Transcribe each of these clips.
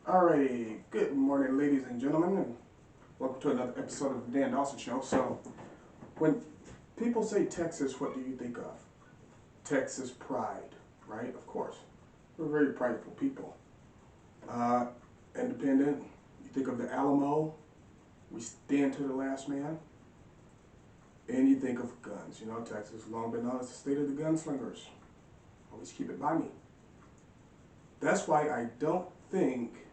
Alrighty, good morning, ladies and gentlemen, and welcome to another episode of the Dan Dawson Show. So, when people say Texas, what do you think of? Texas pride, right? Of course. We're very prideful people. Independent, you think of the Alamo, we stand to the last man. And you think of guns. You know, Texas has long been known as the state of the gunslingers. Always keep it by me. That's why I don't think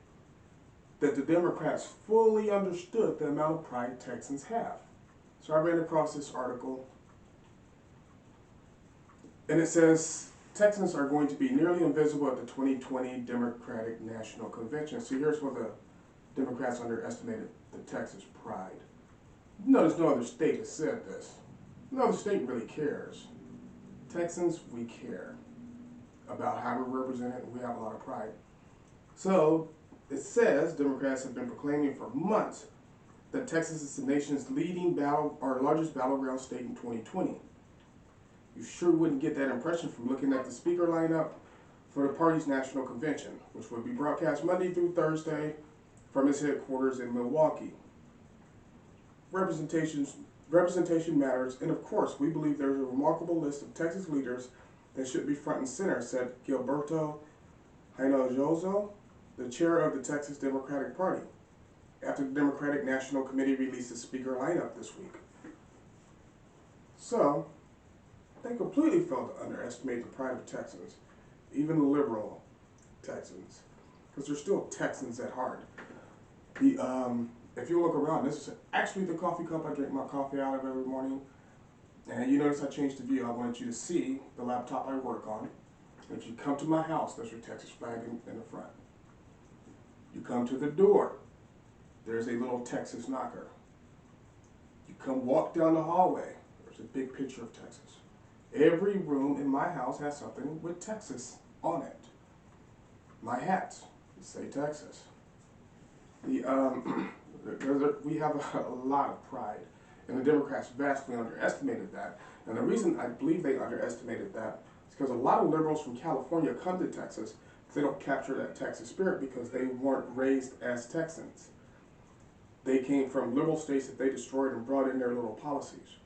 that the Democrats fully understood the amount of pride Texans have. So I ran across this article, and it says Texans are going to be nearly invisible at the 2020 Democratic National Convention. So here's where the Democrats underestimated the Texas pride. Notice no other state has said this. No other state really cares. Texans, we care about how we're represented, and we have a lot of pride. So it says Democrats have been proclaiming for months that Texas is the nation's leading largest battleground state in 2020. You sure wouldn't get that impression from looking at the speaker lineup for the party's national convention, which will be broadcast Monday through Thursday from its headquarters in Milwaukee. Representation matters, and of course, we believe there's a remarkable list of Texas leaders that should be front and center, said Gilberto Hinojosa, the chair of the Texas Democratic Party, after the Democratic National Committee released the speaker lineup this week. So, they completely failed to underestimate the pride of Texans, even liberal Texans, because they're still Texans at heart. If you look around, this is actually the coffee cup I drink my coffee out of every morning. And you notice I changed the view. I wanted you to see the laptop I work on. If you come to my house, there's your Texas flag in the front. You come to the door, there's a little Texas knocker. You come walk down the hallway, there's a big picture of Texas. Every room in my house has something with Texas on it. My hats say Texas. We have a lot of pride, and the Democrats vastly underestimated that. And the reason I believe they underestimated that is because a lot of liberals from California come to Texas. They don't capture that Texas spirit because they weren't raised as Texans. They came from liberal states that they destroyed and brought in their little policies.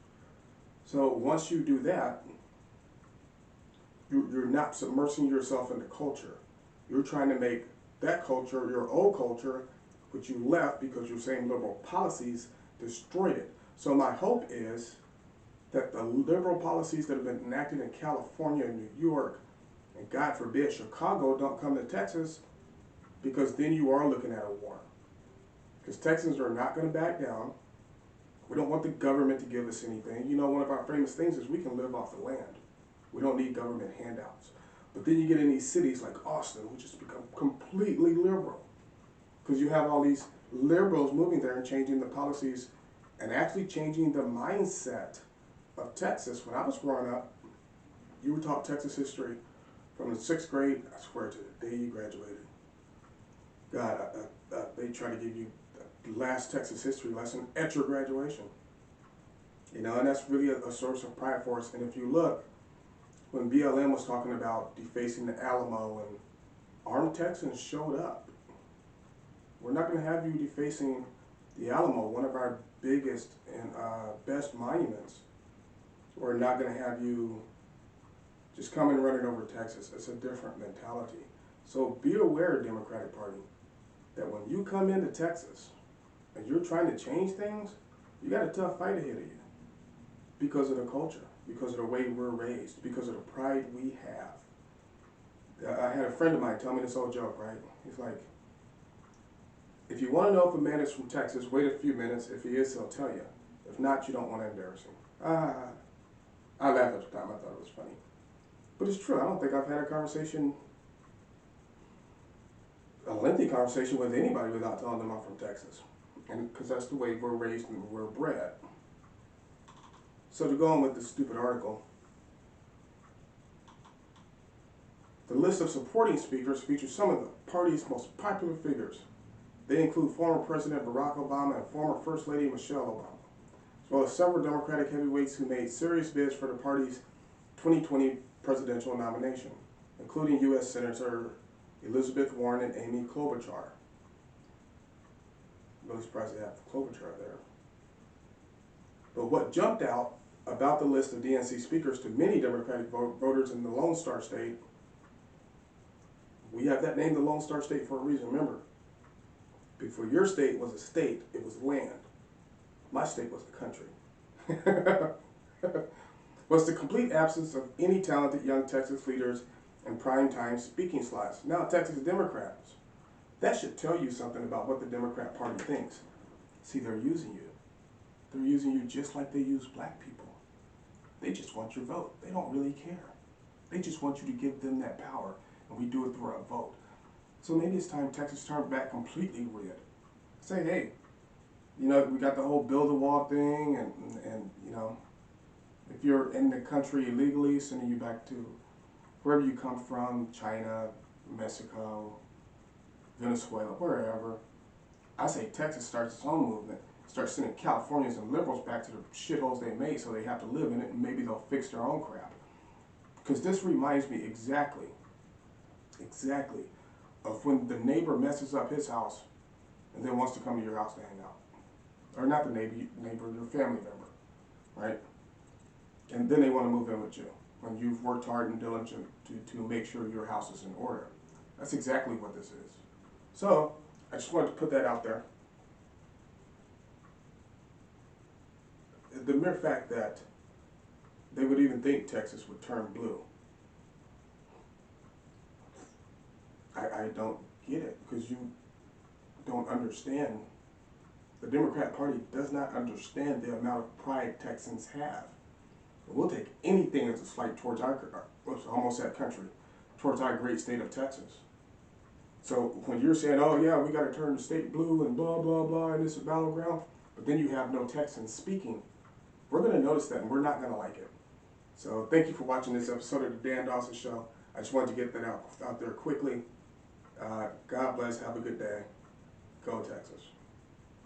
So once you do that, you're not submersing yourself into culture. You're trying to make that culture your old culture, which you left because your same liberal policies destroyed it. So my hope is that the liberal policies that have been enacted in California and New York, and God forbid Chicago, don't come to Texas, because then you are looking at a war. Because Texans are not going to back down. We don't want the government to give us anything. You know, one of our famous things is we can live off the land. We don't need government handouts. But then you get in these cities like Austin, which has become completely liberal. Because you have all these liberals moving there and changing the policies and actually changing the mindset of Texas. When I was growing up, you were taught Texas history from the 6th grade, I swear, to the day you graduated. God, they try to give you the last Texas history lesson at your graduation. You know, and that's really a source of pride for us. And if you look, when BLM was talking about defacing the Alamo, and armed Texans showed up. We're not going to have you defacing the Alamo, one of our biggest and best monuments. We're not going to have you just come and run it over Texas. It's a different mentality. So be aware, Democratic Party, that when you come into Texas and you're trying to change things, you got a tough fight ahead of you because of the culture, because of the way we're raised, because of the pride we have. I had a friend of mine tell me this old joke, right? He's like, if you want to know if a man is from Texas, wait a few minutes. If he is, he'll tell you. If not, you don't want to embarrass him. I laughed at the time. I thought it was funny. But it's true. I don't think I've had a lengthy conversation with anybody without telling them I'm from Texas. And because that's the way we're raised and we're bred. So to go on with this stupid article, the list of supporting speakers features some of the party's most popular figures. They include former President Barack Obama and former First Lady Michelle Obama, as well as several Democratic heavyweights who made serious bids for the party's 2020 presidential nomination, including U.S. Senator Elizabeth Warren and Amy Klobuchar. really surprised they have Klobuchar there. But what jumped out about the list of DNC speakers to many Democratic voters in the Lone Star State, we have that name the Lone Star State for a reason. Remember, before your state was a state, it was land. My state was the country. Was the complete absence of any talented young Texas leaders and primetime speaking slots. Now Texas Democrats. That should tell you something about what the Democrat Party thinks. See, they're using you. They're using you just like they use black people. They just want your vote. They don't really care. They just want you to give them that power, and we do it through a vote. So maybe it's time Texas turned back completely red. Say, hey, you know, we got the whole build a wall thing, and you know, if you're in the country illegally, sending you back to wherever you come from, China, Mexico, Venezuela, wherever. I say Texas starts its own movement, starts sending Californians and liberals back to the shitholes they made so they have to live in it, and maybe they'll fix their own crap. Because this reminds me exactly of when the neighbor messes up his house and then wants to come to your house to hang out. Or not the neighbor, your family member, right? And then they want to move in with you when you've worked hard and diligent to make sure your house is in order. That's exactly what this is. So, I just wanted to put that out there. The mere fact that they would even think Texas would turn blue, I don't get it, because you don't understand. The Democrat Party does not understand the amount of pride Texans have. We'll take anything as a slight towards almost that country, towards our great state of Texas. So when you're saying, oh yeah, we got to turn the state blue and blah, blah, blah, and it's a battleground, but then you have no Texans speaking, we're going to notice that and we're not going to like it. So thank you for watching this episode of the Dan Dawson Show. I just wanted to get that out there quickly. God bless. Have a good day. Go Texas.